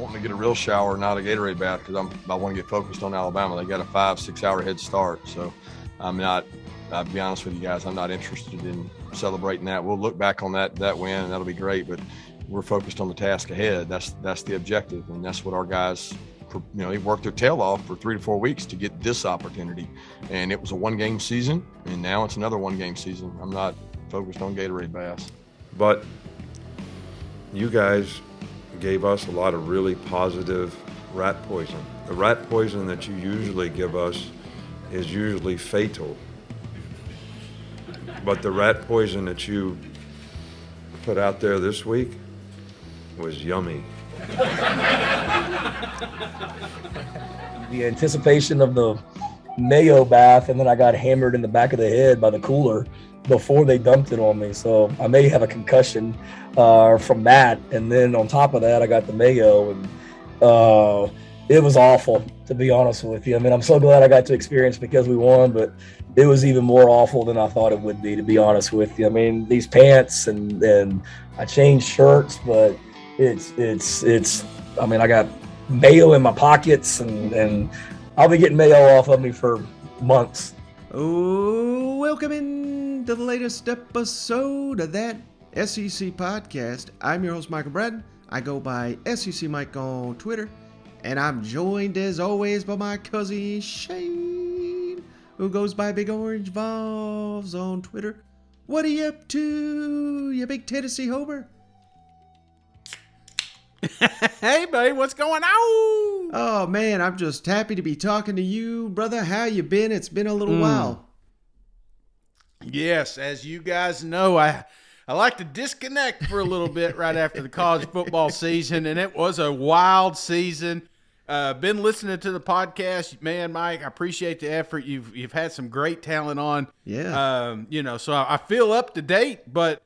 wanting to get a real shower, not a Gatorade bath, because I want to get focused on Alabama. They got a 5-6 hour head start, so I'm not. I'll be honest with you guys, I'm not interested in celebrating that. We'll look back on that win, and that'll be great. But we're focused on the task ahead. That's the objective, and that's what our guys. They worked their tail off for 3 to 4 weeks to get this opportunity, and it was a 1-game season, and now it's another 1-game season. I'm not focused on Gatorade baths. But you guys gave us a lot of really positive rat poison. The rat poison that you usually give us is usually fatal. But the rat poison that you put out there this week was yummy. The anticipation of the mayo bath, and then I got hammered in the back of the head by the cooler before they dumped it on me. So I may have a concussion from that. And then on top of that, I got the mayo, and it was awful, to be honest with you. I mean, I'm so glad I got to experience because we won, but it was even more awful than I thought it would be, to be honest with you. I mean, these pants and I changed shirts, but it's I mean, I got mayo in my pockets, and I'll be getting mayo off of me for months. Oh, welcome in to the latest episode of that SEC podcast. I'm your host, Michael Bratton. I go by SEC Mike on Twitter, and I'm joined as always by my cousin Shane, who goes by Big Orange Vols on Twitter. What are you up to, you big Tennessee homer? Hey, buddy, what's going on? Oh, man, I'm just happy to be talking to you, brother. How you been? It's been a little while. Yes, as you guys know, I like to disconnect for a little bit right after the college football season, and it was a wild season. Been listening to the podcast, man, Mike. I appreciate the effort. You've had some great talent on. Yeah. So I feel up to date, but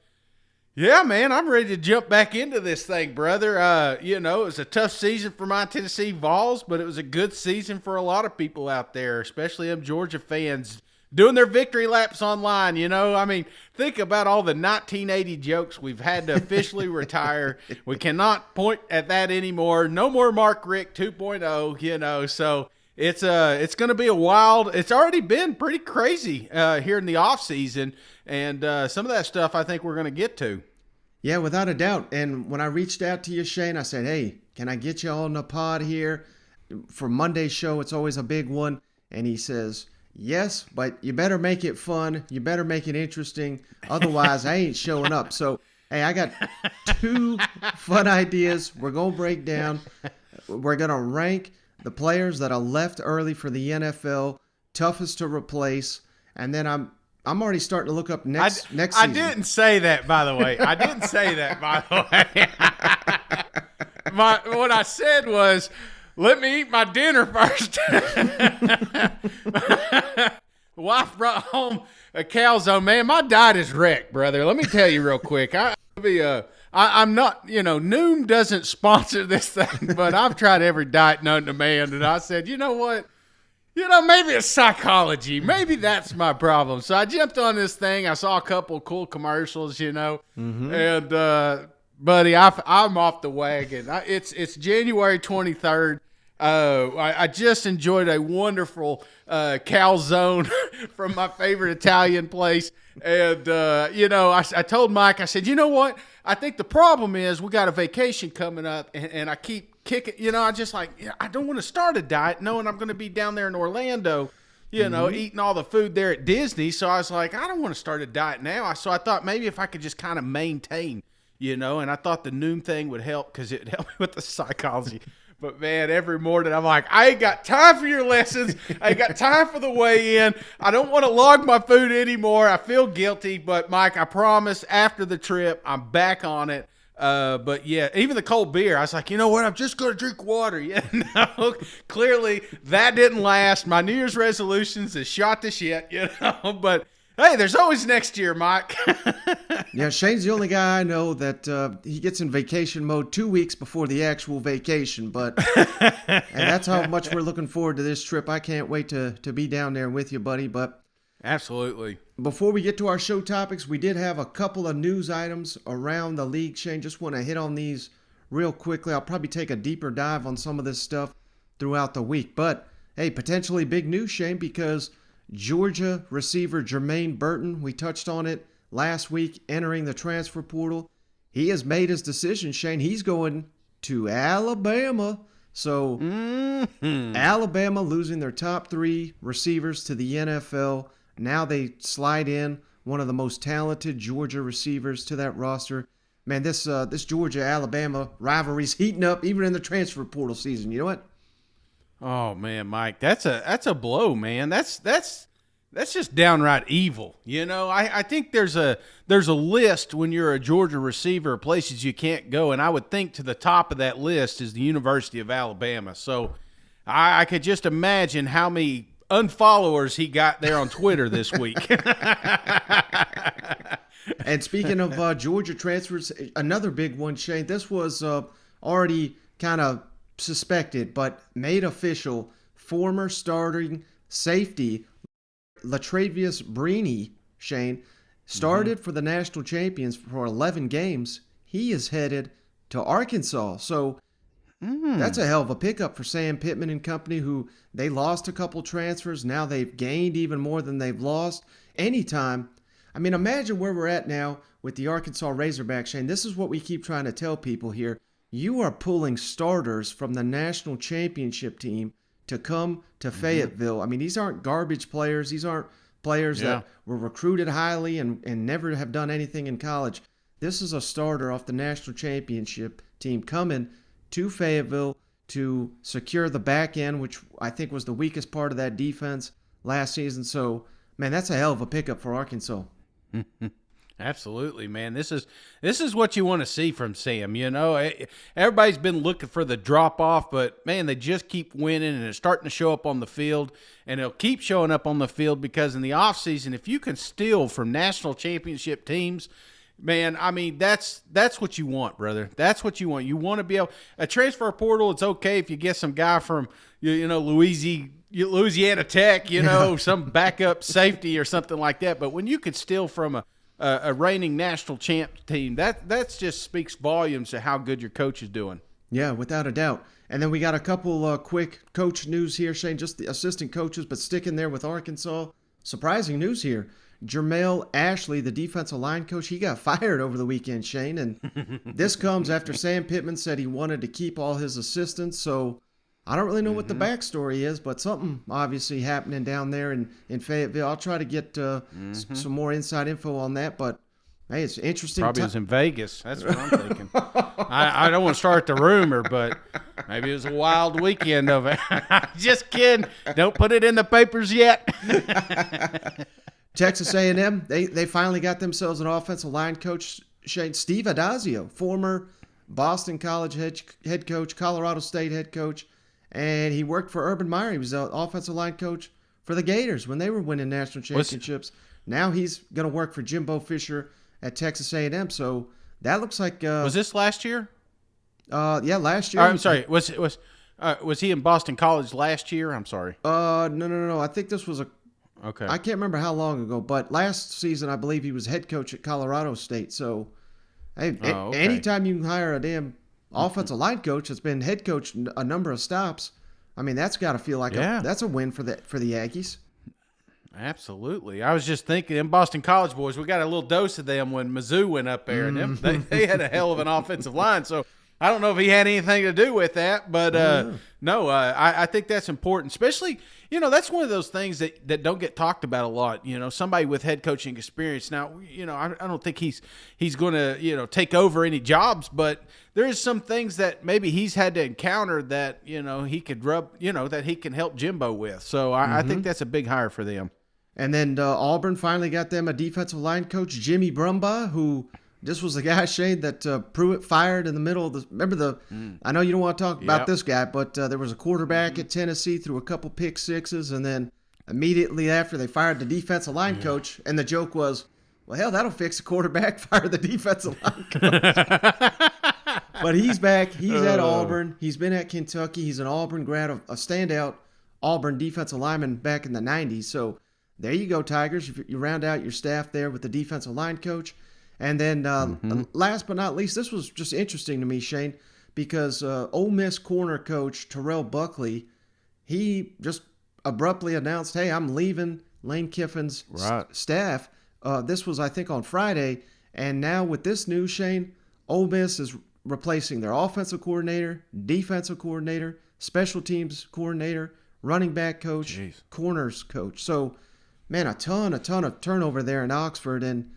yeah, man, I'm ready to jump back into this thing, brother. It was a tough season for my Tennessee Vols, but it was a good season for a lot of people out there, especially them Georgia fans doing their victory laps online. I mean, think about all the 1980 jokes we've had to officially retire. We cannot point at that anymore. No more Mark Richt 2.0, so it's going to be a wild. It's already been pretty crazy here in the off season, and some of that stuff I think we're going to get to. Yeah, without a doubt. And when I reached out to you, Shane, I said, hey, can I get you on the pod here? For Monday's show, it's always a big one. And he says, yes, but you better make it fun. You better make it interesting. Otherwise, I ain't showing up. So, hey, I got 2 fun ideas we're going to break down. We're going to rank the players that are left early for the NFL, toughest to replace, and then I'm already starting to look up next season. I didn't say that, by the way. What I said was, let me eat my dinner first. Wife brought home a calzone. Man, my diet is wrecked, brother. Let me tell you real quick. I'm not, Noom doesn't sponsor this thing, but I've tried every diet known to man, and I said, you know what? Maybe it's psychology. Maybe that's my problem. So I jumped on this thing. I saw a couple cool commercials, and buddy, I'm off the wagon. It's January 23rd. I just enjoyed a wonderful calzone from my favorite Italian place. And, I told Mike, I said, you know what? I think the problem is we got a vacation coming up, and I keep kicking, I just I don't want to start a diet knowing I'm going to be down there in Orlando, eating all the food there at Disney. So I was like, I don't want to start a diet now. So I thought maybe if I could just kind of maintain, and I thought the Noom thing would help because it helped me with the psychology. But, man, every morning I'm like, I ain't got time for your lessons. I ain't got time for the weigh-in. I don't want to log my food anymore. I feel guilty. But, Mike, I promise after the trip I'm back on it. But, yeah, even the cold beer, I was like, you know what? I'm just going to drink water. Clearly that didn't last. My New Year's resolutions is shot to shit, But, hey, there's always next year, Mike. Yeah, Shane's the only guy I know that he gets in vacation mode 2 weeks before the actual vacation. But and that's how much we're looking forward to this trip. I can't wait to be down there with you, buddy. But absolutely. Before we get to our show topics, we did have a couple of news items around the league. Shane, just want to hit on these real quickly. I'll probably take a deeper dive on some of this stuff throughout the week. But, hey, potentially big news, Shane, because Georgia receiver Jermaine Burton, we touched on it last week, entering the transfer portal. He has made his decision, Shane. He's going to Alabama. So Alabama losing their top 3 receivers to the NFL. Now they slide in one of the most talented Georgia receivers to that roster. Man, this Georgia-Alabama rivalry's heating up even in the transfer portal season. You know what? Oh man, Mike, that's a blow, man. That's just downright evil. You know, I think there's a list when you're a Georgia receiver of places you can't go, and I would think to the top of that list is the University of Alabama. So I could just imagine how many unfollowers he got there on Twitter this week. And speaking of Georgia transfers, another big one, Shane. This was already kind of suspected, but made official. Former starting safety Latavious Brini, Shane, started for the national champions for 11 games. He is headed to Arkansas. So that's a hell of a pickup for Sam Pittman and company, who they lost a couple transfers. Now they've gained even more than they've lost. Anytime. I mean, imagine where we're at now with the Arkansas Razorbacks, Shane. This is what we keep trying to tell people here. You are pulling starters from the national championship team to come to Fayetteville. I mean, these aren't garbage players. These aren't players that were recruited highly and never have done anything in college. This is a starter off the national championship team coming to Fayetteville to secure the back end, which I think was the weakest part of that defense last season. So, man, that's a hell of a pickup for Arkansas. Absolutely, man. This is what you want to see from Sam. You know, everybody's been looking for the drop off, but man, they just keep winning, and it's starting to show up on the field, and it'll keep showing up on the field because in the offseason, if you can steal from national championship teams, man, I mean, that's what you want, brother. That's what you want. You want to be able a transfer portal. It's okay if you get some guy from Louisiana Tech, some backup safety or something like that. But when you could steal from a reigning national champ team, that just speaks volumes to how good your coach is doing. Yeah, without a doubt. And then we got a couple quick coach news here, Shane, just the assistant coaches, but sticking there with Arkansas. Surprising news here. Jermial Ashley, the defensive line coach, he got fired over the weekend, Shane. And this comes after Sam Pittman said he wanted to keep all his assistants. So I don't really know what the backstory is, but something obviously happening down there in Fayetteville. I'll try to get some more inside info on that. But, hey, it's interesting. Probably it was in Vegas. That's what I'm thinking. I don't want to start the rumor, but maybe it was a wild weekend of it. Just kidding. Don't put it in the papers yet. Texas A&M, they finally got themselves an offensive line coach, Shane. Steve Addazio, former Boston College head coach, Colorado State head coach, and he worked for Urban Meyer. He was the offensive line coach for the Gators when they were winning national championships. Now he's going to work for Jimbo Fisher at Texas A&M. So that looks like was this last year? Yeah, last year. I'm sorry. Was he in Boston College last year? I'm sorry. No. I think this was okay. I can't remember how long ago, but last season I believe he was head coach at Colorado State. So, hey, okay. Anytime you can hire a damn offensive line coach that's been head coach a number of stops, I mean, that's got to feel like that's a win for the Aggies. Absolutely. I was just thinking, them Boston College boys, we got a little dose of them when Mizzou went up there, and they had a hell of an offensive line. So I don't know if he had anything to do with that, but I think that's important, especially, that's one of those things that don't get talked about a lot. Somebody with head coaching experience. Now, I don't think he's going to, take over any jobs, but there's some things that maybe he's had to encounter that, he could that he can help Jimbo with. So I think that's a big hire for them. And then Auburn finally got them a defensive line coach, Jimmy Brumbaugh, who this was the guy, Shane, that Pruitt fired in the middle of the – remember I know you don't want to talk about this guy, but there was a quarterback at Tennessee, threw a couple pick sixes, and then immediately after they fired the defensive line coach, and the joke was, well, hell, that'll fix the quarterback, fire the defensive line coach. But he's back. He's at Auburn. He's been at Kentucky. He's an Auburn grad, a standout Auburn defensive lineman back in the 90s. So there you go, Tigers. You round out your staff there with the defensive line coach. And then last but not least, this was just interesting to me, Shane. because Ole Miss corner coach Terrell Buckley, he just abruptly announced, hey, I'm leaving Lane Kiffin's staff. This was, I think, on Friday. And now with this news, Shane, Ole Miss is replacing their offensive coordinator, defensive coordinator, special teams coordinator, running back coach, corners coach. So, man, a ton of turnover there in Oxford. And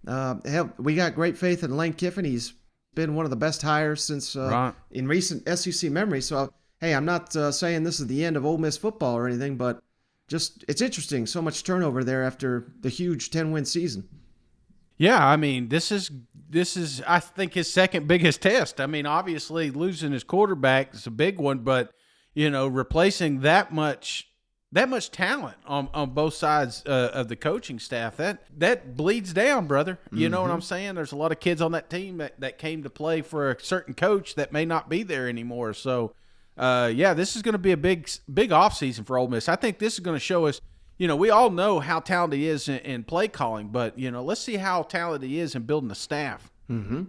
hell, we got great faith in Lane Kiffin. He's been one of the best hires since in recent SEC memory. So, hey, I'm not saying this is the end of Ole Miss football or anything, but just it's interesting. So much turnover there after the huge 10-win season. Yeah, I mean, this is I think his second biggest test. I mean, obviously losing his quarterback is a big one, but replacing that much talent on both sides of the coaching staff, that bleeds down, brother. You know what I'm saying? There's a lot of kids on that team that came to play for a certain coach that may not be there anymore. So, this is going to be a big offseason for Ole Miss. I think this is going to show us, we all know how talented he is in play calling, but, let's see how talented he is in building a staff. Mm-hmm.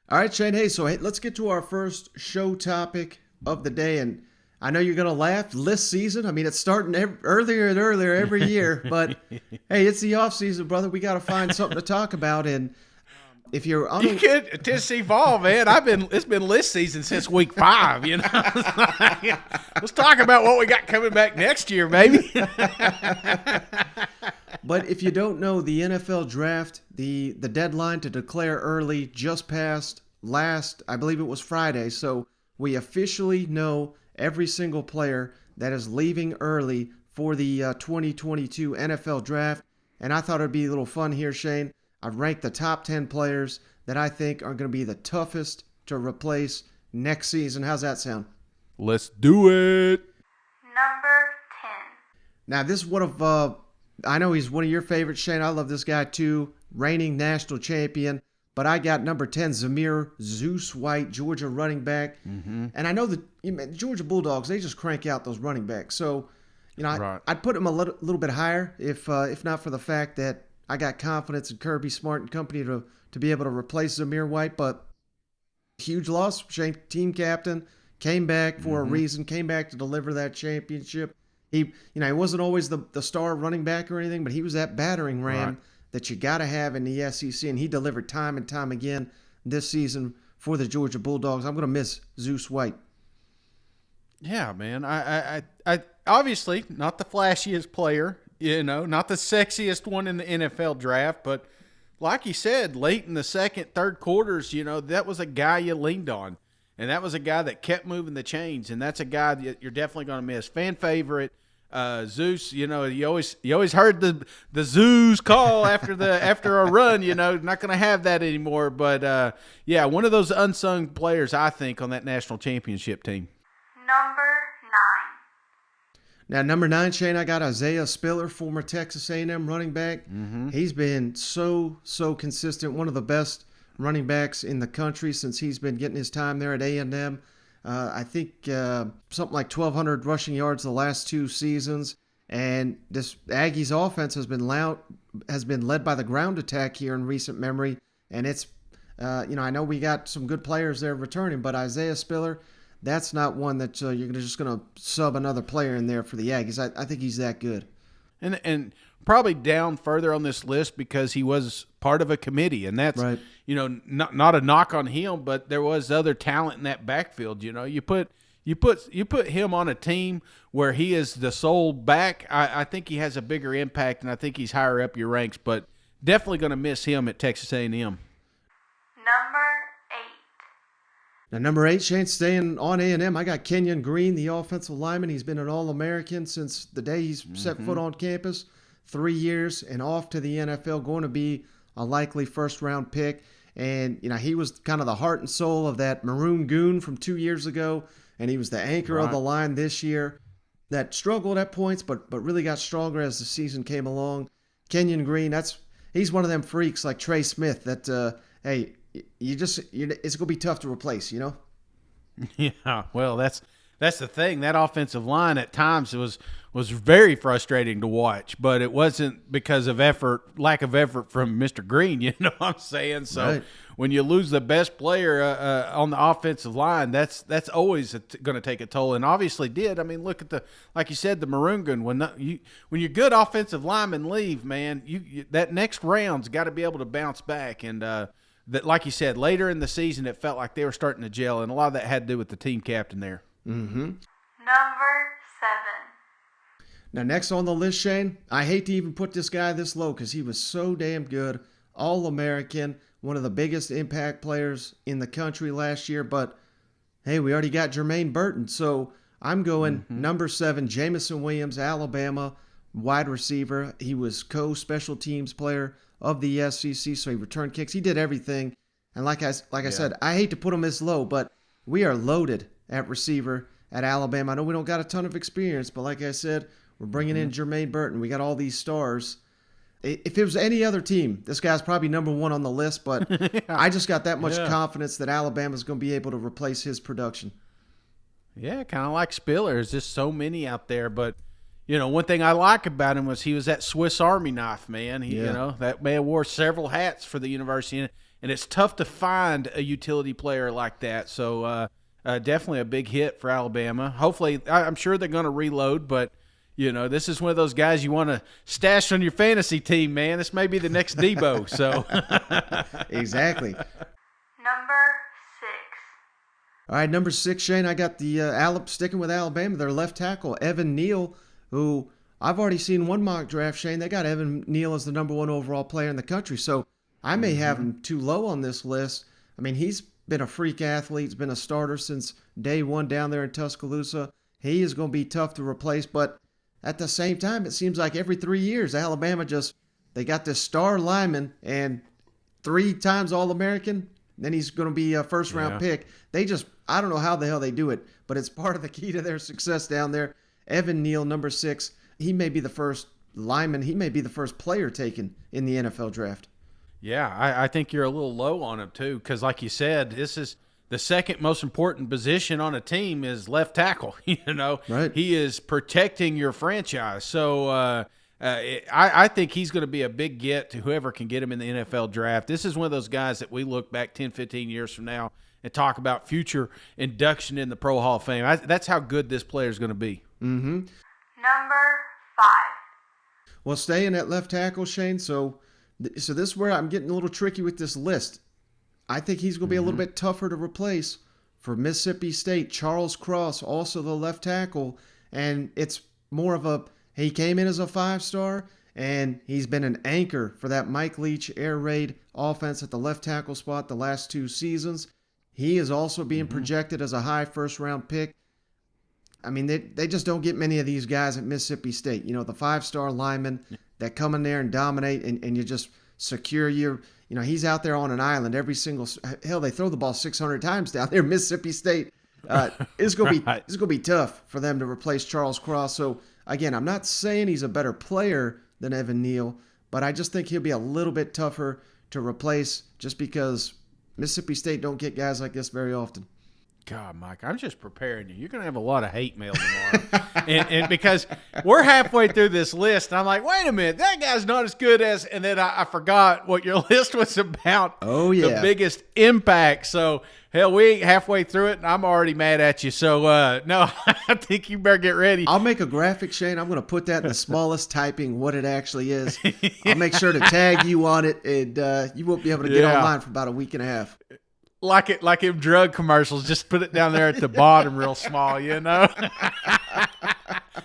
All right, Shane. Hey, let's get to our first show topic of the day. And I know you're going to laugh. List season, I mean, it's starting earlier and earlier every year. But, hey, it's the off season, brother. We got to find something to talk about. And if you're on you could Tennessee Vol, man. It's been list season since week 5. Let's talk about what we got coming back next year, baby. But if you don't know, the NFL draft, the deadline to declare early just passed I believe it was Friday. So we officially know every single player that is leaving early for the 2022 NFL draft. And I thought it'd be a little fun here, Shane. I've ranked the top 10 players that I think are going to be the toughest to replace next season. How's that sound? Let's do it. Number 10. Now, this is one of, I know he's one of your favorites, Shane. I love this guy too. Reigning national champion. But I got number 10, Zamir Zeus White, Georgia running back. Mm-hmm. And I know the Georgia Bulldogs, they just crank out those running backs. So, I'd put him a little bit higher if not for the fact that I got confidence in Kirby Smart and company to be able to replace Zamir White, but huge loss. Shane, team captain, came back for a reason, came back to deliver that championship. He wasn't always the star running back or anything, but he was that battering ram that you got to have in the SEC, and he delivered time and time again this season for the Georgia Bulldogs. I'm going to miss Zeus White. Yeah, man. I obviously not the flashiest player. Not the sexiest one in the NFL draft, but like you said, late in the second, third quarters, that was a guy you leaned on. And that was a guy that kept moving the chains, and that's a guy that you're definitely going to miss. Fan favorite, Zeus, you always heard the Zeus call after a run, not going to have that anymore. But, one of those unsung players, I think, on that national championship team. Number 9. Now, number 9, Shane, I got Isaiah Spiller, former Texas A&M running back. Mm-hmm. He's been so consistent, one of the best running backs in the country since he's been getting his time there at A&M. I think something like 1,200 rushing yards the last 2 seasons. And this Aggies offense has been led by the ground attack here in recent memory. And it's, I know we got some good players there returning, but Isaiah Spiller, that's not one that you're just going to sub another player in there for the Aggies. I think he's that good. And probably down further on this list because he was part of a committee, and that's right. Not a knock on him, but there was other talent in that backfield. You put him on a team where he is the sole back. I think he has a bigger impact, and I think he's higher up your ranks. But definitely going to miss him at Texas A&M. Number 8. Now, number 8, Shane, staying on A&M, I got Kenyon Green, the offensive lineman. He's been an All-American since the day he's set foot on campus. 3 years and off to the NFL, going to be a likely first-round pick. And, he was kind of the heart and soul of that Maroon Goon from 2 years ago, and he was the anchor of the line this year that struggled at points but really got stronger as the season came along. Kenyon Green, he's one of them freaks like Trey Smith that, hey, it's going to be tough to replace, Yeah, well, that's That's the thing. That offensive line at times was very frustrating to watch, but it wasn't because of lack of effort from Mr. Green. You know what I'm saying? So Right. when you lose the best player on the offensive line, that's always going to take a toll, and obviously did. I mean, look at like you said, the Maroon Gun. When your good offensive linemen leave, man, you that next round's got to be able to bounce back. And that, like you said, later in the season, it felt like they were starting to gel, and a lot of that had to do with the team captain there. Mm-hmm. Number 7. Now, next on the list, Shane, I hate to even put this guy this low because he was so damn good. All-American, one of the biggest impact players in the country last year. But, hey, we already got Jermaine Burton. So I'm going number 7, Jamison Williams, Alabama, wide receiver. He was co-special teams player of the SEC, so he returned kicks. He did everything. And like I said, I hate to put him this low, but we are loaded at receiver at Alabama. I know we don't got a ton of experience, but like I said, we're bringing in Jermaine Burton. We got all these stars. If it was any other team, this guy's probably number 1 on the list, but I just got that much confidence that Alabama's going to be able to replace his production. Yeah, kind of like Spiller. There's just so many out there, but you know, one thing I like about him was he was that Swiss Army knife, man. You know, that man wore several hats for the university, and it's tough to find a utility player like that. So definitely a big hit for Alabama. Hopefully, I'm sure they're going to reload, but you know, this is one of those guys you want to stash on your fantasy team, man. This may be the next Debo. So Exactly. Number 6. All right, number 6, Shane, I got the sticking with Alabama, their left tackle, Evan Neal, who I've already seen one mock draft, Shane. They got Evan Neal as the number 1 overall player in the country, so I may have him too low on this list. I mean, he's been a freak athlete. He's been a starter since day 1 down there in Tuscaloosa. He is going to be tough to replace, but at the same time, it seems like every 3 years, Alabama they got this star lineman and 3 times All-American. Then he's going to be a first-round pick. I don't know how the hell they do it, but it's part of the key to their success down there. Evan Neal, number 6, he may be the first lineman. He may be the first player taken in the NFL draft. yeah, I think you're a little low on him too, because like you said, this is the second most important position on a team is left tackle. You know, Right. He is protecting your franchise. So I think he's going to be a big get to whoever can get him in the NFL draft. This is one of those guys that we look back 10, 15 years from now and talk about future induction in the Pro Hall of Fame. That's how good this player is going to be. Mm-hmm. Number 5. Well, staying at left tackle, Shane, so this is where I'm getting a little tricky with this list. I think he's going to be a little bit tougher to replace for Mississippi State. Charles Cross, also the left tackle, and it's more of he came in as a 5-star, and he's been an anchor for that Mike Leach air raid offense at the left tackle spot the last 2 seasons. He is also being projected as a high first-round pick. I mean, they just don't get many of these guys at Mississippi State. You know, the 5-star linemen that come in there and dominate, and you just secure your. You know, he's out there on an island every single. Hell, they throw the ball 600 times down there. Mississippi State. It's gonna be tough for them to replace Charles Cross. So again, I'm not saying he's a better player than Evan Neal, but I just think he'll be a little bit tougher to replace, just because Mississippi State don't get guys like this very often. God, Mike, I'm just preparing you. You're going to have a lot of hate mail tomorrow. and because we're halfway through this list, and I'm like, wait a minute, that guy's not as good as, and then I forgot what your list was about. Oh, yeah. The biggest impact. So, hell, we ain't halfway through it, and I'm already mad at you. So, no, I think you better get ready. I'll make a graphic, Shane. I'm going to put that in the smallest typing, what it actually is. I'll make sure to tag you on it, and you won't be able to get online for about a week and a half. Like in drug commercials, just put it down there at the bottom real small, you know?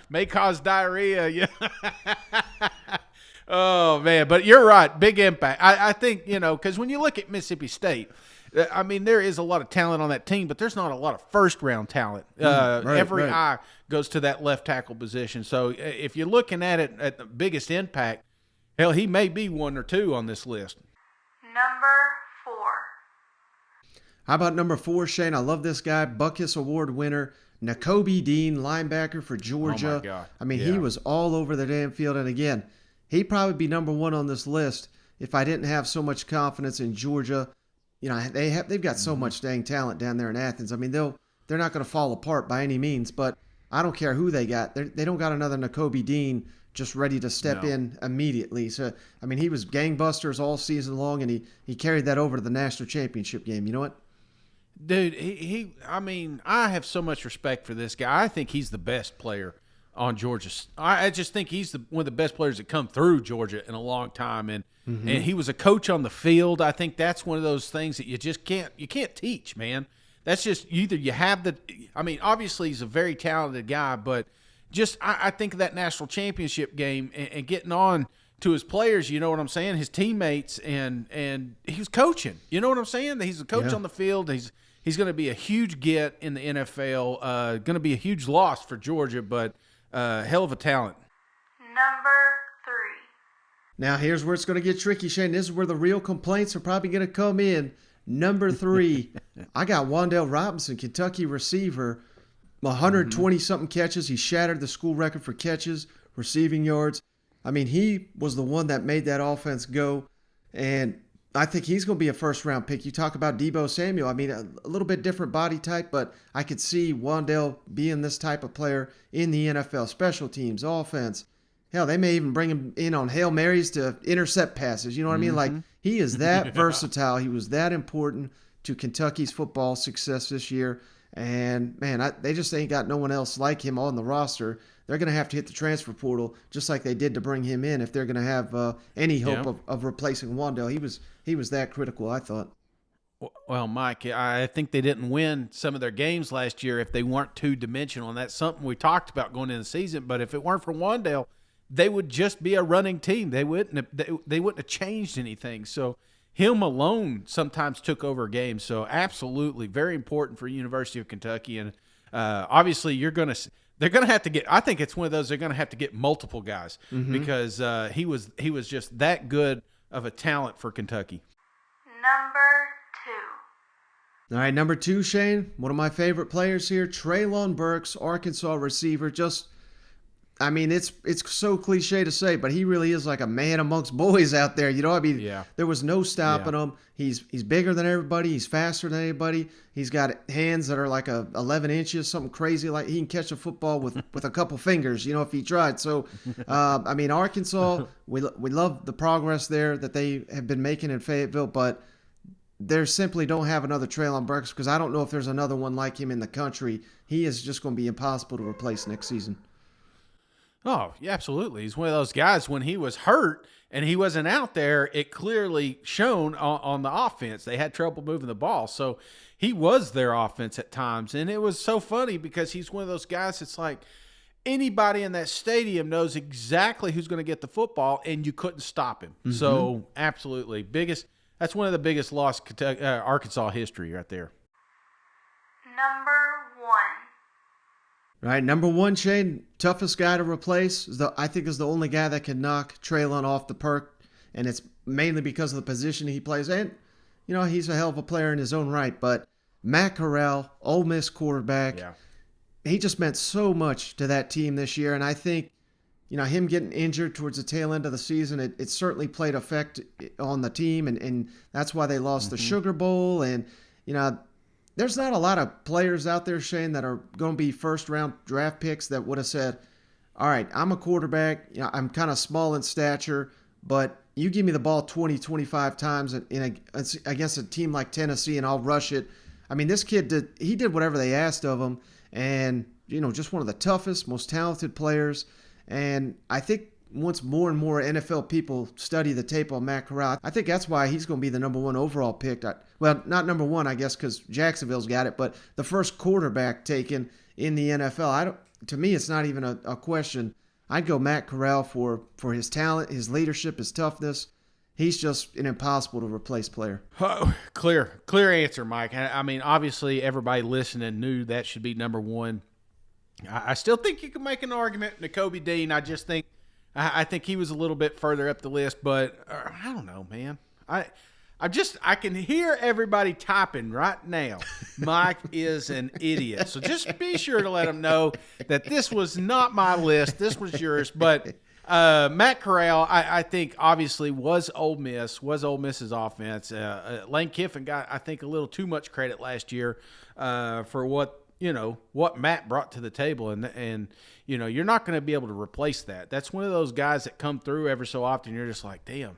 May cause diarrhea. Yeah. Oh, man. But you're right. Big impact. I think, you know, because when you look at Mississippi State, I mean, there is a lot of talent on that team, but there's not a lot of first-round talent. Every eye goes to that left tackle position. So if you're looking at it at the biggest impact, hell, he may be 1 or 2 on this list. Number 4. How about number 4, Shane? I love this guy, Buckus Award winner, Nakobe Dean, linebacker for Georgia. Oh, my God. I mean, he was all over the damn field. And again, he'd probably be number 1 on this list if I didn't have so much confidence in Georgia. You know, they've got so much dang talent down there in Athens. I mean, they'll they're not going to fall apart by any means. But I don't care who they got. They don't got another Nakobe Dean just ready to step in immediately. So, I mean, he was gangbusters all season long, and he carried that over to the national championship game. You know what? Dude, I mean, I have so much respect for this guy. I think he's the best player on Georgia. I just think he's one of the best players that come through Georgia in a long time. And he was a coach on the field. I think that's one of those things that you just can't teach, man. That's just either you have I mean, obviously he's a very talented guy, but just I think of that national championship game and getting on to his players, you know what I'm saying, his teammates, and he was coaching. You know what I'm saying? He's a coach on the field. He's going to be a huge get in the NFL, going to be a huge loss for Georgia, but hell of a talent. Number 3. Now, here's where it's going to get tricky, Shane. This is where the real complaints are probably going to come in. Number 3, I got Wan'Dale Robinson, Kentucky receiver, 120-something catches. He shattered the school record for catches, receiving yards. I mean, he was the one that made that offense go, and I think he's going to be a first-round pick. You talk about Deebo Samuel. I mean, a little bit different body type, but I could see Wan'Dale being this type of player in the NFL. Special teams, offense. Hell, they may even bring him in on Hail Marys to intercept passes. You know what I mean? Like, he is that versatile. He was that important to Kentucky's football success this year. And, man, they just ain't got no one else like him on the roster. They're going to have to hit the transfer portal just like they did to bring him in if they're going to have any hope of replacing Wan'Dale. He was that critical, I thought. Well, Mike, I think they didn't win some of their games last year if they weren't two-dimensional, and that's something we talked about going into the season. But if it weren't for Wan'Dale, they would just be a running team. They wouldn't have changed anything. So him alone sometimes took over a game. So absolutely very important for University of Kentucky. And obviously they're going to have to get – I think it's one of those they're going to have to get multiple guys because he was just that good of a talent for Kentucky. Number 2. All right, number 2, Shane, one of my favorite players here, Treylon Burks, Arkansas receiver. I mean, it's so cliche to say, but he really is like a man amongst boys out there. You know, I mean, there was no stopping him. He's bigger than everybody. He's faster than anybody. He's got hands that are like 11 inches, something crazy. Like he can catch a football with a couple fingers, you know, if he tried. So, I mean, Arkansas, we love the progress there that they have been making in Fayetteville, but they simply don't have another Treylon Burks because I don't know if there's another one like him in the country. He is just going to be impossible to replace next season. Oh, yeah, absolutely. He's one of those guys when he was hurt and he wasn't out there, it clearly shown on the offense. They had trouble moving the ball. So he was their offense at times. And it was so funny because he's one of those guys that's like anybody in that stadium knows exactly who's going to get the football and you couldn't stop him. So absolutely. That's one of the biggest lost Arkansas history right there. Number 1. Right, number 1, Shane, toughest guy to replace. I think is the only guy that can knock Treylon off the perk, and it's mainly because of the position he plays. And, you know, he's a hell of a player in his own right. But Matt Corral, Ole Miss quarterback, he just meant so much to that team this year. And I think, you know, him getting injured towards the tail end of the season, it certainly played effect on the team, and that's why they lost the Sugar Bowl. And, you know, there's not a lot of players out there, Shane, that are going to be first-round draft picks that would have said, all right, I'm a quarterback, you know, I'm kind of small in stature, but you give me the ball 20, 25 times against a team like Tennessee, and I'll rush it. I mean, this kid did whatever they asked of him, and, you know, just one of the toughest, most talented players. And I think once more and more NFL people study the tape on Matt Corral, I think that's why he's going to be the number 1 overall pick. Well, not number 1, I guess, because Jacksonville's got it, but the first quarterback taken in the NFL. To me, it's not even a question. I'd go Matt Corral for his talent, his leadership, his toughness. He's just an impossible to replace player. Oh, clear answer, Mike. I mean, obviously, everybody listening knew that should be number 1. I still think you can make an argument. Nakobe Dean, I think he was a little bit further up the list, but I don't know, man. I can hear everybody typing right now. Mike is an idiot. So just be sure to let him know that this was not my list. This was yours. But Matt Corral, I think, obviously was Ole Miss's offense. Lane Kiffin got, I think, a little too much credit last year for what what Matt brought to the table, and you're not going to be able to replace that. That's one of those guys that come through every so often. You're just like, damn,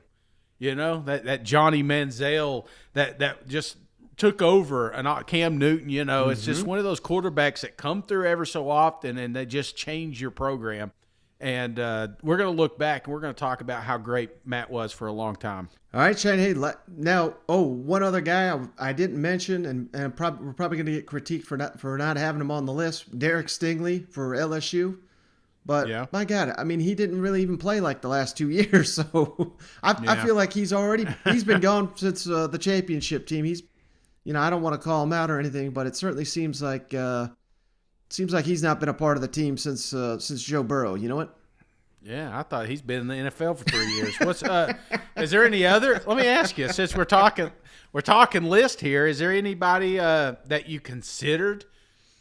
that Johnny Manziel that just took over, and Cam Newton. It's just one of those quarterbacks that come through every so often, and they just change your program. And we're going to look back, and we're going to talk about how great Matt was for a long time. All right, Shane. Hey, now, one other guy I didn't mention, and we're probably going to get critiqued for not having him on the list. Derek Stingley for LSU. But, yeah. My God, I mean, he didn't really even play like the last 2 years. So I feel like he's been gone since the championship team. He's, I don't want to call him out or anything, but it certainly seems like he's not been a part of the team since Joe Burrow. You know what? Yeah, I thought he's been in the NFL for 3 years. Is there any other? Let me ask you, since we're talking list here, is there anybody that you considered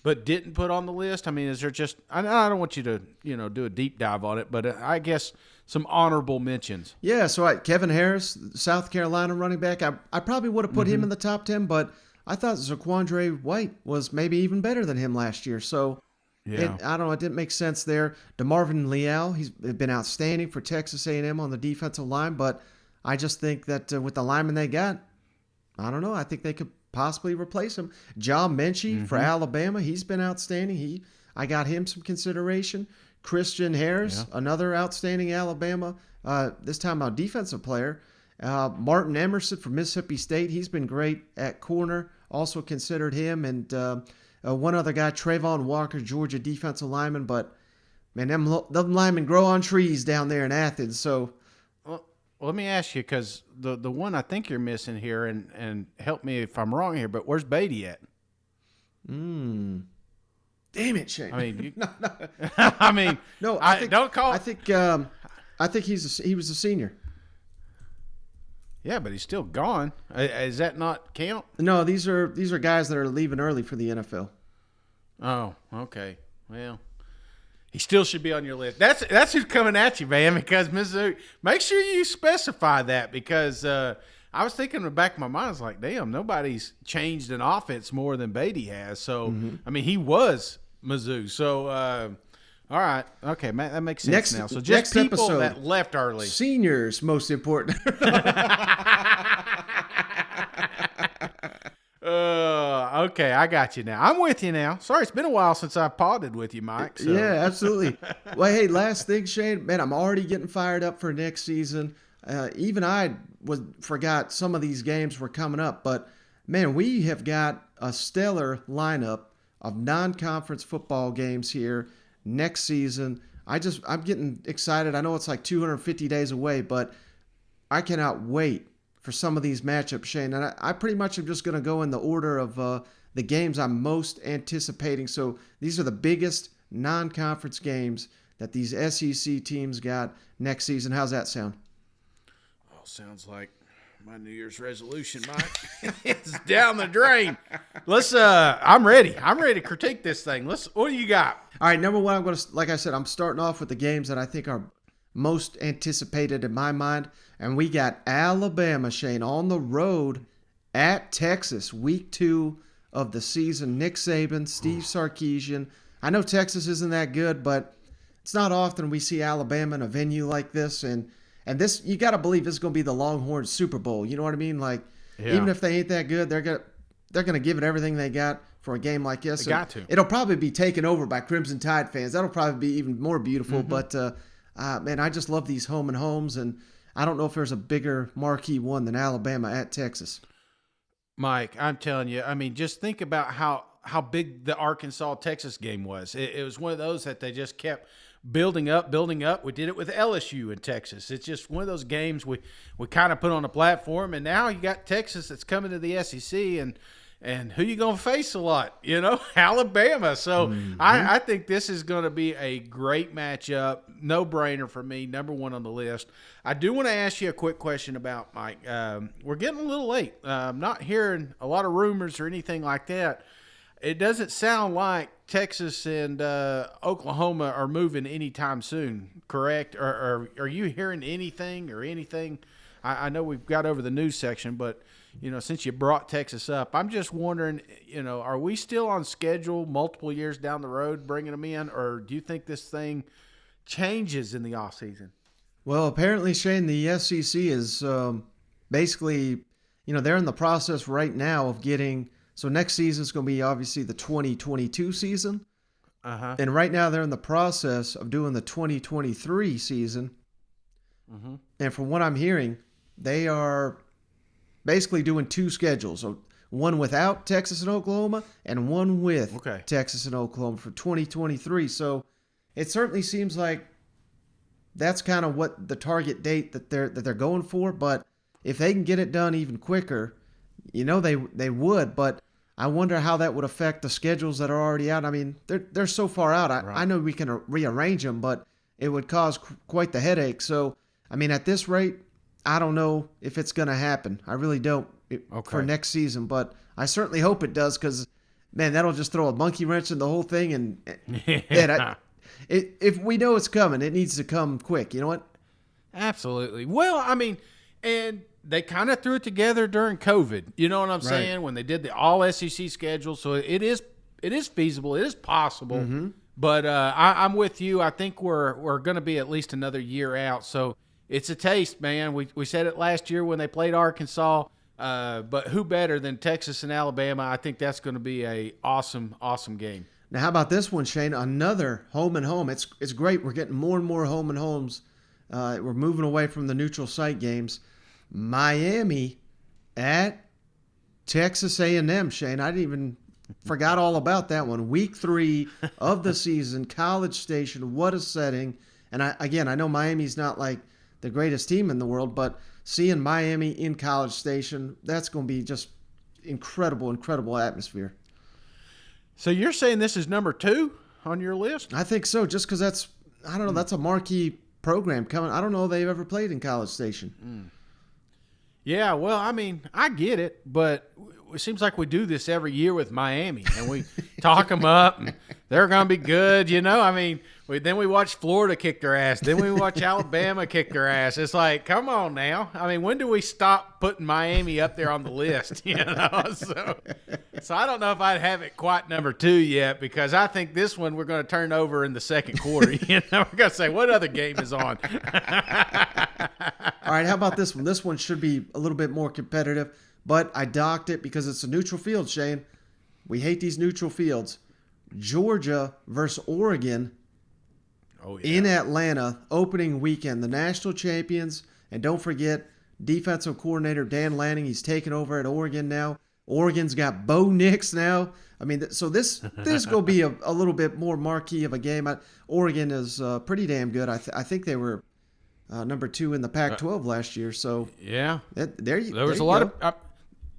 but didn't put on the list? I mean, is there just? I don't want you to do a deep dive on it, but I guess some honorable mentions. Yeah, so Kevin Harris, South Carolina running back. I probably would have put him in the top 10, but I thought Zaquandre White was maybe even better than him last year. So. Yeah. I don't know. It didn't make sense there. DeMarvin Leal, he's been outstanding for Texas A&M on the defensive line, but I just think that with the linemen they got, I don't know. I think they could possibly replace him. John Mechie for Alabama, he's been outstanding. I got him some consideration. Christian Harris, another outstanding Alabama, this time a defensive player. Martin Emerson from Mississippi State, he's been great at corner. Also considered him, and one other guy, Trayvon Walker, Georgia defensive lineman, but man, them linemen grow on trees down there in Athens. So, well, let me ask you, because the one I think you're missing here, and help me if I'm wrong here, but where's Beatty at? Damn it, Shane. I mean, no. I mean, no. Don't call. I think he was a senior. Yeah, but he's still gone. Is that not count? No, these are guys that are leaving early for the NFL. Oh, okay. Well, he still should be on your list. That's who's coming at you, man, because Mizzou, make sure you specify that, because I was thinking in the back of my mind, I was like, damn, nobody's changed an offense more than Beatty has. So, I mean, he was Mizzou. So, all right. Okay, man, that makes sense now. So just people episode, that left early. Seniors, most important. Okay, I got you now. I'm with you now. Sorry, it's been a while since I've podded with you, Mike. So. Yeah, absolutely. Well, hey, last thing, Shane. Man, I'm already getting fired up for next season. Even I forgot some of these games were coming up. But, man, we have got a stellar lineup of non-conference football games here next season. I'm getting excited. I know it's like 250 days away, but I cannot wait for some of these matchups, Shane. And I pretty much am just going to go in the order of the games I'm most anticipating. So these are the biggest non-conference games that these SEC teams got next season. How's that sound? Oh, sounds like my New Year's resolution, Mike. It's down the drain. I'm ready. I'm ready to critique this thing. What do you got? All right, number one, like I said, I'm starting off with the games that I think are most anticipated in my mind. And we got Alabama, Shane, on the road at Texas, week 2 of the season. Nick Saban, Steve Sarkisian. I know Texas isn't that good, but it's not often we see Alabama in a venue like this. And this, you got to believe this is going to be the Longhorns Super Bowl. You know what I mean? Like, even if they ain't that good, they're gonna give it everything they got for a game like this. They got to. It'll probably be taken over by Crimson Tide fans. That'll probably be even more beautiful. But, man, I just love these home and homes. And I don't know if there's a bigger marquee one than Alabama at Texas. Mike, I'm telling you, I mean, just think about how big the Arkansas-Texas game was. It was one of those that they just kept building up. We did it with LSU in Texas. It's just one of those games we kind of put on a platform, and now you got Texas that's coming to the SEC, and who you going to face a lot? Alabama. So I think this is going to be a great matchup. No-brainer for me, number one on the list. I do want to ask you a quick question about, Mike. We're getting a little late. I'm not hearing a lot of rumors or anything like that. It doesn't sound like Texas and Oklahoma are moving anytime soon, correct? Or are you hearing anything or anything? I know we've got over the news section, but since you brought Texas up, I'm just wondering, are we still on schedule multiple years down the road bringing them in, or do you think this thing changes in the offseason? Well, apparently, Shane, the SEC is basically, they're in the process right now of getting – so next season is going to be obviously the 2022 season. Uh-huh. And right now they're in the process of doing the 2023 season. Mm-hmm. And from what I'm hearing, they are basically doing two schedules. So one without Texas and Oklahoma and one with Texas and Oklahoma for 2023. So it certainly seems like that's kind of what the target date that they're going for. But if they can get it done even quicker, they would, but I wonder how that would affect the schedules that are already out. I mean, they're so far out. I know we can rearrange them, but it would cause quite the headache. So, I mean, at this rate, I don't know if it's going to happen. I really don't for next season, but I certainly hope it does because, man, that'll just throw a monkey wrench in the whole thing. And if we know it's coming, it needs to come quick. You know what? Absolutely. Well, I mean, and they kind of threw it together during COVID. You know what I'm saying? When they did the all SEC schedule. So it is feasible. It is possible. Mm-hmm. But I'm with you. I think we're going to be at least another year out. So it's a taste, man. We said it last year when they played Arkansas. But who better than Texas and Alabama? I think that's going to be a awesome, awesome game. Now, how about this one, Shane? Another home and home. It's great. We're getting more and more home and homes. We're moving away from the neutral site games. Miami at Texas A&M, Shane. I didn't even forgot all about that one. Week 3 of the season, College Station. What a setting. And I know Miami's not like the greatest team in the world, but seeing Miami in College Station, that's going to be just incredible, incredible atmosphere. So you're saying this is number 2 on your list? I think so, just because that's a marquee program coming. I don't know if they've ever played in College Station. Yeah, well, I mean, I get it, but it seems like we do this every year with Miami, and we talk them up, and they're going to be good, I mean, then we watch Florida kick their ass. Then we watch Alabama kick their ass. It's like, come on now. I mean, when do we stop putting Miami up there on the list, So I don't know if I'd have it quite number 2 yet because I think this one we're going to turn over in the second quarter. We're going to say, what other game is on? All right, how about this one? This one should be a little bit more competitive, but I docked it because it's a neutral field, Shane. We hate these neutral fields. Georgia versus Oregon in Atlanta, opening weekend. The national champions, and don't forget, defensive coordinator Dan Lanning, he's taken over at Oregon now. Oregon's got Bo Nix now. I mean, so this is going to be a little bit more marquee of a game. Oregon is pretty damn good. I think they were number 2 in the Pac-12 last year. So yeah, there was a lot of.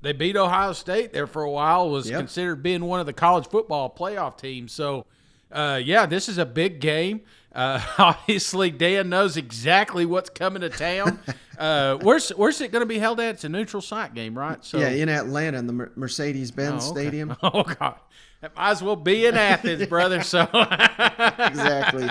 They beat Ohio State there for a while. Was considered being one of the college football playoff teams. So this is a big game. Obviously, Dan knows exactly what's coming to town. Where's it going to be held at? It's a neutral site game, right? So in Atlanta, in the Mercedes-Benz Stadium. Oh God, it might as well be in Athens, brother. So exactly.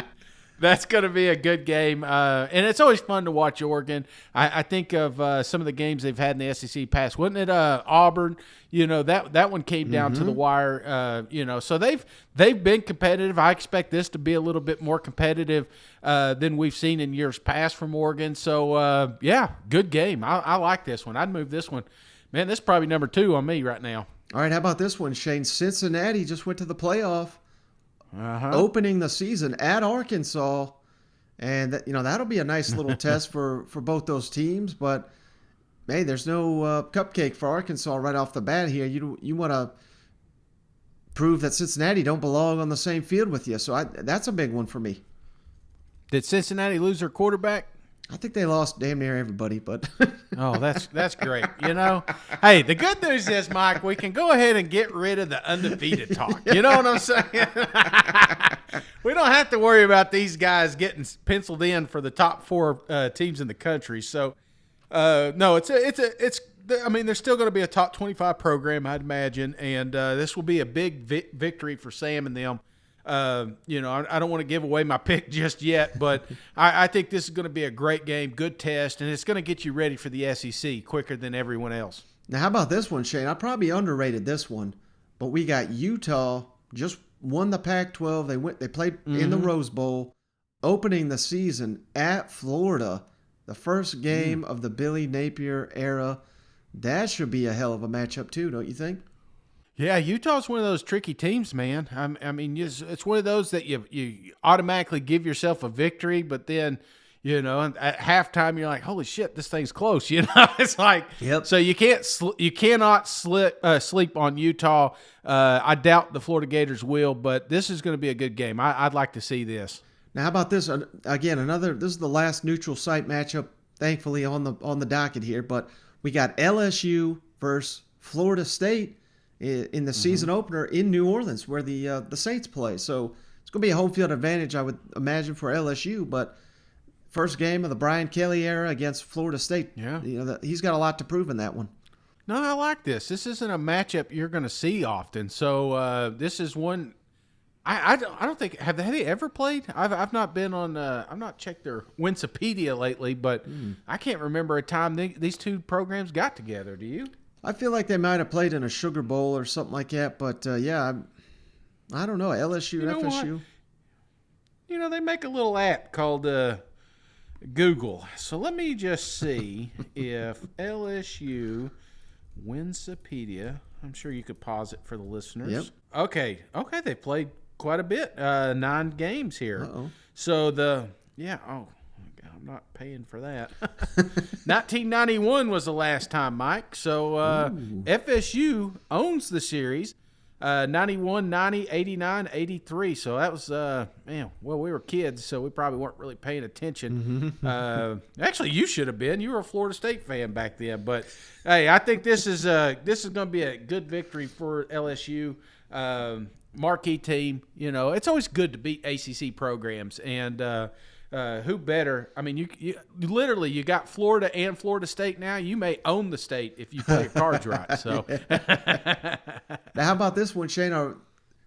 That's going to be a good game. And it's always fun to watch Oregon. I think of some of the games they've had in the SEC past. Wasn't it Auburn? That one came down to the wire. So they've been competitive. I expect this to be a little bit more competitive than we've seen in years past from Oregon. So, good game. I like this one. I'd move this one. Man, this is probably number 2 on me right now. All right, how about this one, Shane? Cincinnati just went to the playoff. Opening the season at Arkansas, and that'll be a nice little test for both those teams. But hey, there's no cupcake for Arkansas right off the bat here. You want to prove that Cincinnati don't belong on the same field with you. So that's a big one for me. Did Cincinnati lose their quarterback? I think they lost damn near everybody, but oh, that's great. Hey, the good news is, Mike, we can go ahead and get rid of the undefeated talk. You know what I'm saying? We don't have to worry about these guys getting penciled in for the top 4 teams in the country. So, no, it's. I mean, there's still going to be a top 25 program, I'd imagine, and this will be a big victory for Sam and them. I don't want to give away my pick just yet, but I think this is going to be a great game, good test, and it's going to get you ready for the SEC quicker than everyone else. Now, how about this one, Shane? I probably underrated this one, but we got Utah just won the Pac-12. They played in the Rose Bowl, opening the season at Florida, the first game of the Billy Napier era. That should be a hell of a matchup too, don't you think? Yeah, Utah's one of those tricky teams, man. I mean, it's one of those that you automatically give yourself a victory, but then, at halftime you're like, holy shit, this thing's close. It's like, Yep. So you cannot sleep on Utah. I doubt the Florida Gators will, but this is going to be a good game. I'd like to see this. Now, how about this? Again, this is the last neutral site matchup, thankfully, on the docket here, but we got LSU versus Florida State in the season opener in New Orleans, where the Saints play. So it's going to be a home field advantage, I would imagine, for LSU. But first game of the Brian Kelly era against Florida State. Yeah, he's got a lot to prove in that one. No, I like this. This isn't a matchup you're going to see often. So this is one. I don't think have they ever played. I've not been on. I've not checked their Wikipedia lately, but I can't remember a time these two programs got together. Do you? I feel like they might have played in a Sugar Bowl or something like that, but yeah, I don't know. LSU, FSU. What? They make a little app called Google. So let me just see if LSU Wikipedia. I'm sure you could pause it for the listeners. Yep. Okay, they played quite a bit. 9 games here. Uh-oh. So I'm not paying for that. 1991 was the last time, Mike. So FSU owns the series. 91, 90, 89, 83. So that was, we were kids, so we probably weren't really paying attention. Actually, you should have been. You were a Florida State fan back then. But, hey, I think this is going to be a good victory for LSU. Marquee team. It's always good to beat ACC programs. And who better? I mean, you literally you got Florida and Florida State now. You may own the state if you play your cards right. So, now how about this one, Shane? A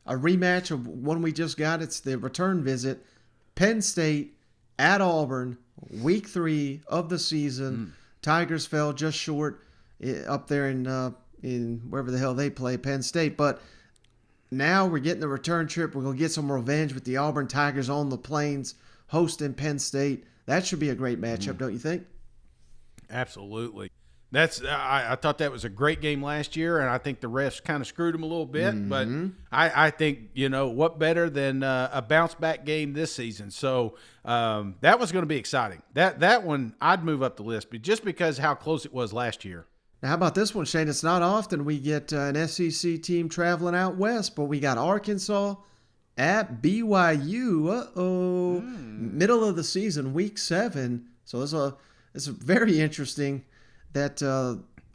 rematch of one we just got. It's the return visit. Penn State at Auburn, week 3 of the season. Tigers fell just short up there in wherever the hell they play, Penn State. But now we're getting the return trip. We're gonna get some revenge with the Auburn Tigers on the Plains, hosting Penn State. That should be a great matchup, don't you think? Absolutely. I thought that was a great game last year, and I think the refs kind of screwed them a little bit. But I think, what better than a bounce-back game this season. So that was going to be exciting. That one, I'd move up the list, but just because how close it was last year. Now, how about this one, Shane? It's not often we get an SEC team traveling out west, but we got Arkansas at BYU. Middle of the season, week 7. So it's very interesting that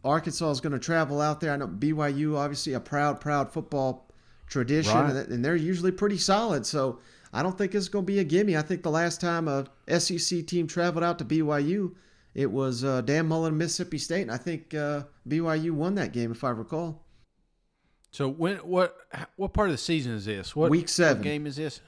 Arkansas is going to travel out there. I know BYU, obviously a proud football tradition, right, and they're usually pretty solid. So I don't think it's going to be a gimme. I think the last time a SEC team traveled out to BYU, it was Dan Mullen, Mississippi State, and I think BYU won that game, if I recall. So what part of the season is this? Week 7. What game is this?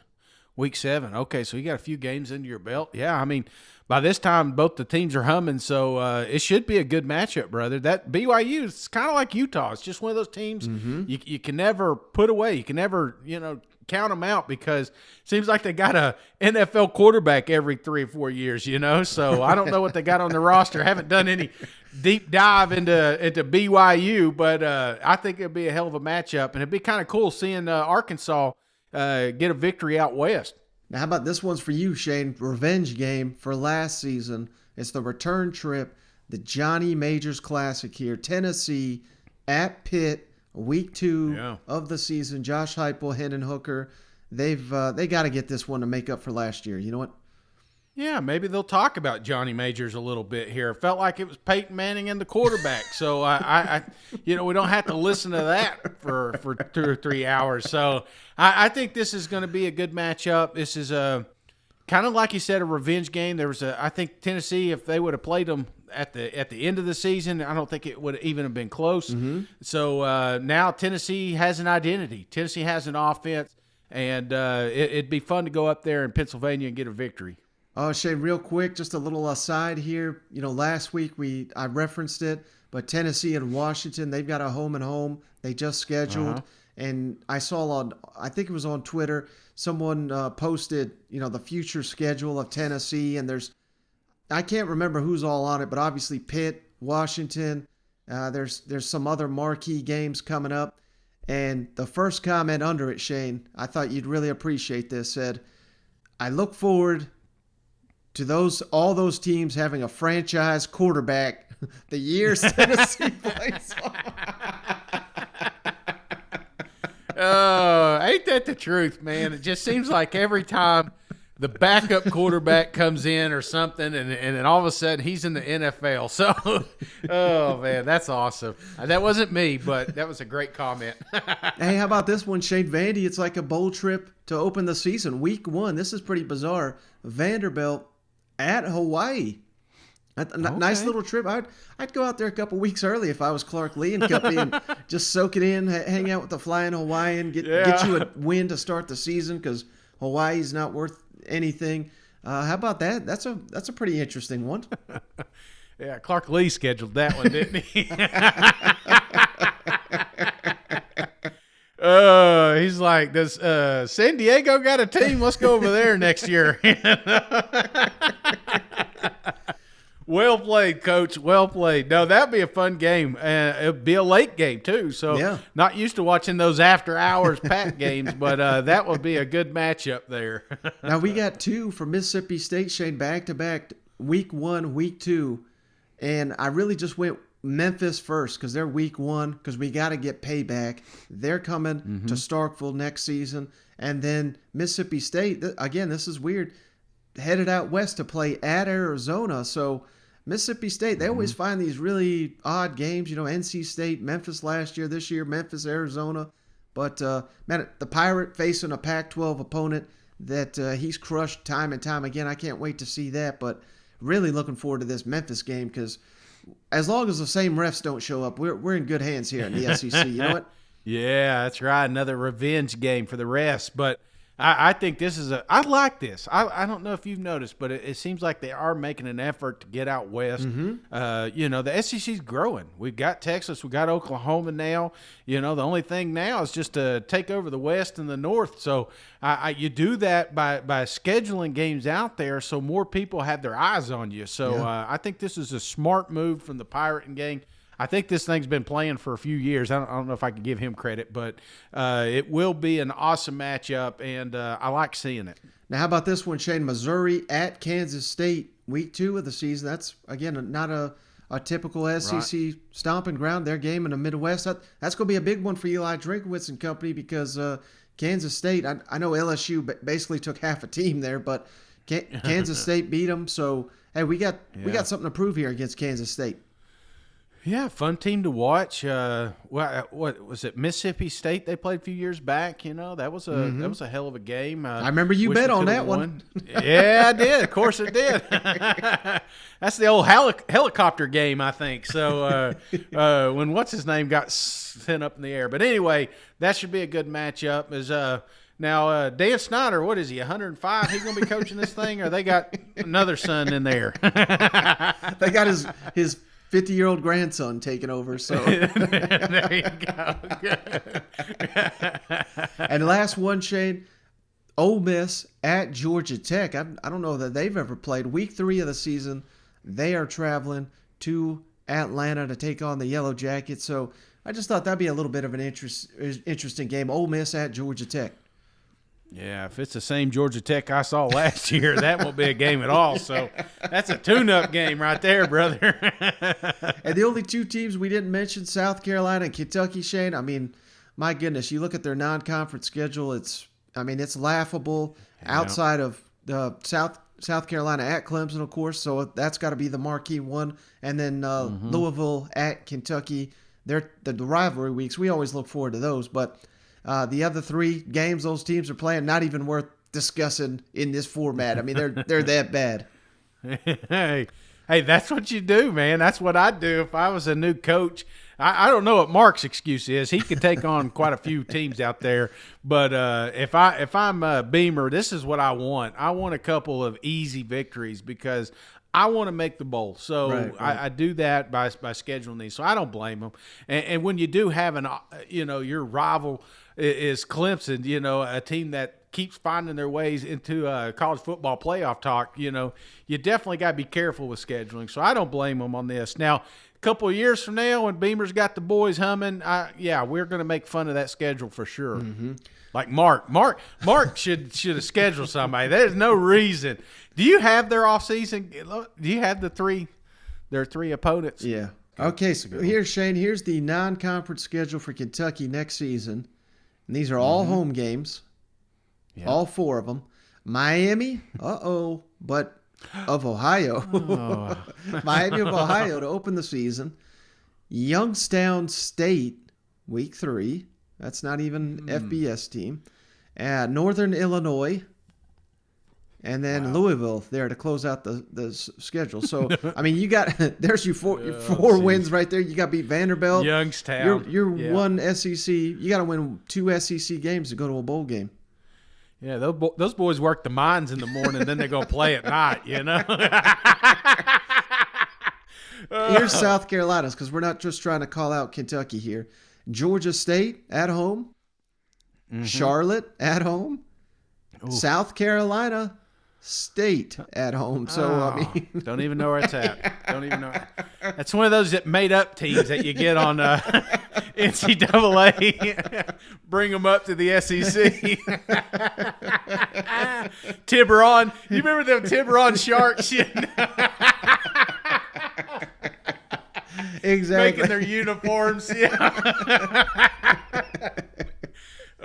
Week 7. Okay, so you got a few games under your belt. Yeah, I mean, by this time both the teams are humming, so it should be a good matchup, brother. That BYU is kind of like Utah. It's just one of those teams you can never put away. You can never count them out because it seems like they got a NFL quarterback every 3 or 4 years. So I don't know what they got on the roster. Haven't done any deep dive into BYU, but I think it'll be a hell of a matchup, and it'd be kind of cool seeing Arkansas get a victory out west. Now, how about this one's for you, Shane? Revenge game for last season. It's the return trip, the Johnny Majors Classic here. Tennessee at Pitt, week 2 of the season. Josh Heupel, Hendon Hooker. They got to get this one to make up for last year. You know what? Yeah, maybe they'll talk about Johnny Majors a little bit here. It felt like it was Peyton Manning and the quarterback. So I we don't have to listen to that for 2 or 3 hours. So I think this is going to be a good matchup. This is a kind of like you said, a revenge game. I think Tennessee, if they would have played them at the end of the season, I don't think it would even have been close. So now Tennessee has an identity. Tennessee has an offense, and it'd be fun to go up there in Pennsylvania and get a victory. Oh, Shane, real quick, just a little aside here. Last week I referenced it, But Tennessee and Washington, they've got a home and home. They just scheduled. And I saw I think it was on Twitter, someone posted, the future schedule of Tennessee. And I can't remember who's all on it, but obviously Pitt, Washington, there's some other marquee games coming up. And the first comment under it, Shane, I thought you'd really appreciate this, said, I look forward to all those teams having a franchise quarterback the years Tennessee plays. Oh, ain't that the truth, man? It just seems like every time the backup quarterback comes in or something, and then all of a sudden he's in the NFL. So, oh, man, that's awesome. That wasn't me, but that was a great comment. Hey, how about this one, Shane Vandy? It's like a bowl trip to open the season. Week 1, this is pretty bizarre. Vanderbilt at Hawaii. Nice little trip. I'd go out there a couple weeks early if I was Clark Lee and Company and just soak it in, hang out with the Flying Hawaiian, get you a win to start the season because Hawaii's not worth anything. How about that? That's a pretty interesting one. Yeah, Clark Lee scheduled that one, didn't he? He's like, does San Diego got a team? Let's go over there next year. Well played, Coach. Well played. No, that'd be a fun game. It'd be a late game, too. So not used to watching those after-hours pack games, but that would be a good matchup there. Now, we got 2 from Mississippi State, Shane, back-to-back, week 1, week 2. And I really just went Memphis first because they're week 1 because we got to get payback. They're coming to Starkville next season. And then Mississippi State, again, this is weird, headed out west to play at Arizona. So Mississippi State, they always find these really odd games. NC State, Memphis last year, this year, Memphis, Arizona. But, man, the Pirate facing a Pac-12 opponent that he's crushed time and time again. I can't wait to see that. But really looking forward to this Memphis game because as long as the same refs don't show up, we're in good hands here in the SEC. You know what? Yeah, that's right. Another revenge game for the refs. But I think this is I like this. I don't know if you've noticed, but it seems like they are making an effort to get out west. The SEC's growing. We've got Texas. We've got Oklahoma now. The only thing now is just to take over the West and the North. So you do that by scheduling games out there so more people have their eyes on you. So I think this is a smart move from the Pirate and gang. I think this thing's been playing for a few years. I don't know if I can give him credit, but it will be an awesome matchup, and I like seeing it. Now, how about this one, Shane? Missouri at Kansas State, week 2 of the season. That's, again, not a typical SEC stomping ground. Their game in the Midwest. That's going to be a big one for Eli Drinkowitz and company because Kansas State, I know LSU basically took half a team there, but Kansas State beat them. So, hey, we got something to prove here against Kansas State. Yeah, fun team to watch. What was it? Mississippi State they played a few years back. That was a hell of a game. I remember you bet on that one. Yeah, I did. Of course, I did. That's the old helicopter game, I think. So when what's his name got sent up in the air. But anyway, that should be a good matchup. Now, Dan Snyder, what is he, 105? He's going to be coaching this thing, or they got another son in there? They got his 50-year-old grandson taking over. So there you go. And last one, Shane, Ole Miss at Georgia Tech. I don't know that they've ever played. Week 3 of the season, they are traveling to Atlanta to take on the Yellow Jackets. So I just thought that'd be a little bit of an interesting game. Ole Miss at Georgia Tech. Yeah, if it's the same Georgia Tech I saw last year, that won't be a game at all. So that's a tune-up game right there, brother. And the only 2 teams we didn't mention, South Carolina and Kentucky, Shane. I mean, my goodness, you look at their non-conference schedule, it's laughable. Yeah. Outside of the South Carolina at Clemson, of course, so that's got to be the marquee one. And then Louisville at Kentucky. They're the rivalry weeks. We always look forward to those, but the other 3 games those teams are playing, not even worth discussing in this format. I mean, they're that bad. Hey, that's what you do, man. That's what I'd do if I was a new coach. I don't know what Mark's excuse is. He could take on quite a few teams out there, but if I'm a Beamer, this is what I want. I want a couple of easy victories because I want to make the bowl. So Right. I do that by scheduling these. So I don't blame them. And when you do have your rival is Clemson, a team that keeps finding their ways into college football playoff talk, you definitely got to be careful with scheduling. So I don't blame them on this. Now, a couple of years from now, when Beamer's got the boys humming, we're going to make fun of that schedule for sure. Mm-hmm. Like Mark should have scheduled somebody. There's no reason. Do you have their off season? Do you have their three opponents? Yeah. Okay, so here's Shane. Here's the non-conference schedule for Kentucky next season. And these are all home games. Yeah. All 4 of them. Miami, but of Ohio. Oh. Miami of Ohio to open the season. Youngstown State, week 3. That's not even FBS team. Northern Illinois. And then Louisville there to close out the schedule. So, I mean, you got – there's your four wins right there. You got to beat Vanderbilt. Youngstown. You're one SEC. You got to win 2 SEC games to go to a bowl game. Yeah, those boys work the mines in the morning, then they're going to play at night, Here's South Carolina's, because we're not just trying to call out Kentucky here. Georgia State at home. Mm-hmm. Charlotte at home. Ooh. South Carolina State at home. So, I mean. Don't even know where it's at. Don't even know. That's one of those made-up teams that you get on NCAA. Bring them up to the SEC. Tiburon. You remember them Tiburon Sharks? Exactly. Making their uniforms. Yeah.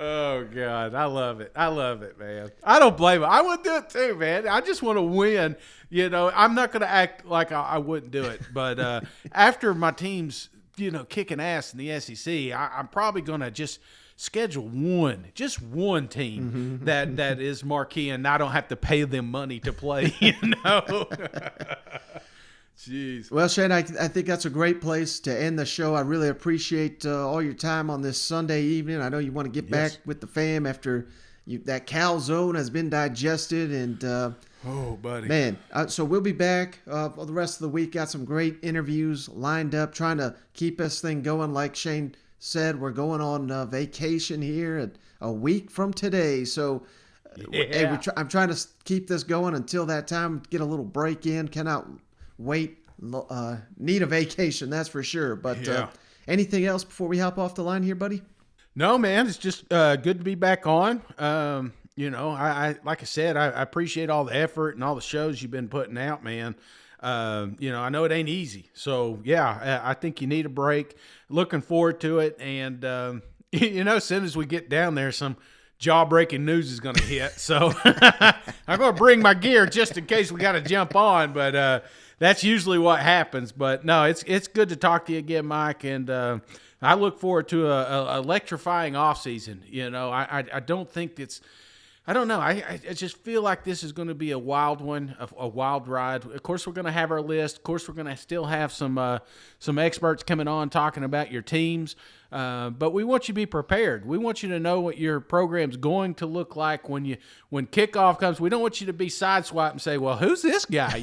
Oh, God. I love it. I love it, man. I don't blame them. I would do it too, man. I just want to win. I'm not going to act like I wouldn't do it. But after my team's, kicking ass in the SEC, I'm probably going to just schedule just one team that is marquee, and I don't have to pay them money to play, Jeez. Well, Shane, I think that's a great place to end the show. I really appreciate all your time on this Sunday evening. I know you want to get back with the fam after that Cal Zone has been digested. And, oh, buddy. Man, so we'll be back for the rest of the week. Got some great interviews lined up, trying to keep this thing going. Like Shane said, we're going on vacation here a week from today. So hey, I'm trying to keep this going until that time, get a little break in. Cannot wait, need a vacation, that's for sure. But anything else before we hop off the line here, buddy? No, man, it's just good to be back on. I like I said, I appreciate all the effort and all the shows you've been putting out, man. I know it ain't easy. So, I think you need a break. Looking forward to it. And, as soon as we get down there, some jaw-breaking news is going to hit. So I'm going to bring my gear just in case we got to jump on. But that's usually what happens. But, no, it's good to talk to you again, Mike. And I look forward to a electrifying offseason. I don't think it's – I don't know. I just feel like this is going to be a wild one, a wild ride. Of course, we're going to have our list. Of course, we're going to still have some experts coming on talking about your teams. But we want you to be prepared. We want you to know what your program's going to look like when kickoff comes. We don't want you to be sideswiped and say, "Well, who's this guy?"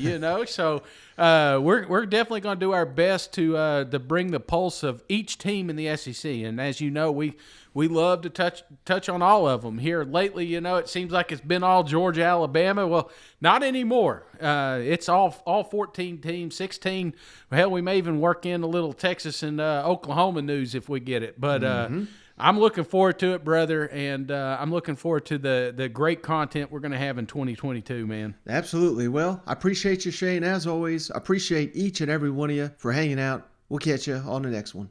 So we're definitely going to do our best to bring the pulse of each team in the SEC. And as you know, we love to touch on all of them. Here lately, it seems like it's been all Georgia, Alabama. Well, not anymore. It's all 14 teams, 16. Hell, we may even work in a little Texas and Oklahoma news if we get it. But I'm looking forward to it, brother, and I'm looking forward to the great content we're going to have in 2022, man. Absolutely. Well, I appreciate you, Shane, as always. I appreciate each and every one of you for hanging out. We'll catch you on the next one.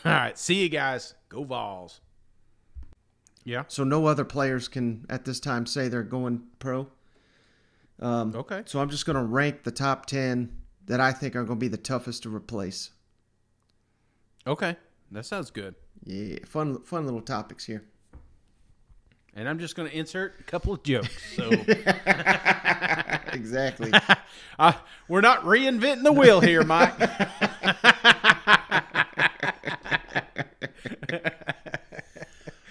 All right. See you guys. Go Vols. Yeah. So no other players can at this time say they're going pro. Okay. So I'm just going to rank the top 10 that I think are going to be the toughest to replace. Okay. That sounds good. Yeah. Fun little topics here. And I'm just going to insert a couple of jokes. So Exactly. We're not reinventing the wheel here, Mike.